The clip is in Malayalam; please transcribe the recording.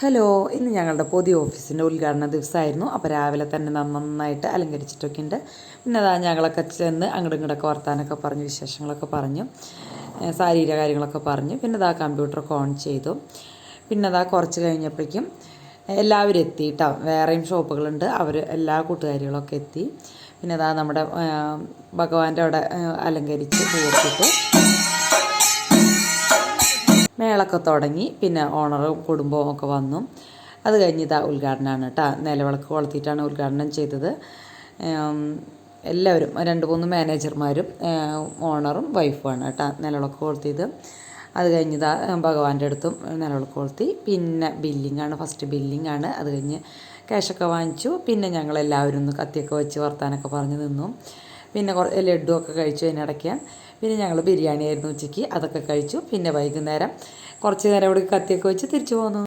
ഹലോ, ഇന്ന് ഞങ്ങളുടെ പുതിയ ഓഫീസിൻ്റെ ഉദ്ഘാടന ദിവസമായിരുന്നു. അപ്പോൾ രാവിലെ തന്നെ നന്നായിട്ട് അലങ്കരിച്ചിട്ടൊക്കെ ഉണ്ട്. പിന്നെ അതാ ഞങ്ങളൊക്കെ ചെന്ന് അങ്ങോട്ടും ഇങ്ങോട്ടൊക്കെ വർത്താനൊക്കെ പറഞ്ഞു, വിശേഷങ്ങളൊക്കെ പറഞ്ഞു, സാരിയുടെ കാര്യങ്ങളൊക്കെ പറഞ്ഞു. പിന്നെ അതാ കമ്പ്യൂട്ടറൊക്കെ ഓൺ ചെയ്തു. പിന്നെ അതാ കുറച്ച് കഴിഞ്ഞപ്പോഴേക്കും എല്ലാവരും എത്തി കേട്ടോ. വേറെയും ഷോപ്പുകളുണ്ട്, അവർ എല്ലാ കൂട്ടുകാരികളൊക്കെ എത്തി. പിന്നെ അതാ നമ്മുടെ ഭഗവാന്റെ അവിടെ അലങ്കരിച്ച് പൂവിട്ടിട്ട് മേളൊക്കെ തുടങ്ങി. പിന്നെ ഓണറും കുടുംബവും ഒക്കെ വന്നു. അത് കഴിഞ്ഞ് ഇതാ ഉദ്ഘാടനമാണ് കേട്ടോ. നിലവിളക്ക് കൊളുത്തിയിട്ടാണ് ഉദ്ഘാടനം ചെയ്തത്. എല്ലാവരും 2-3 മാനേജർമാരും ഓണറും വൈഫുമാണ് കേട്ടോ നിലവിളക്ക് കൊളുത്തിയത്. അത് കഴിഞ്ഞ് ഇതാ ഭഗവാന്റെ അടുത്തും നിലവിളക്ക് കൊളുത്തി. പിന്നെ ബില്ലിങ്ങാണ്, ഫസ്റ്റ് ബില്ലിങ്ങാണ്. അത് കഴിഞ്ഞ് ക്യാഷൊക്കെ വാങ്ങിച്ചു. പിന്നെ ഞങ്ങളെല്ലാവരും ഒന്ന് കത്തിയൊക്കെ വെച്ച് വർത്താനൊക്കെ പറഞ്ഞ് നിന്നു. പിന്നെ ലഡുവൊക്കെ കഴിച്ചു അതിനിടയ്ക്ക്. പിന്നെ ഞങ്ങൾ ബിരിയാണി ആയിരുന്നു ഉച്ചയ്ക്ക്, അതൊക്കെ കഴിച്ചു. പിന്നെ വൈകുന്നേരം കുറച്ച് നേരം ഇവിടെ കത്തിയൊക്കെ വെച്ച് തിരിച്ചു പോന്നു.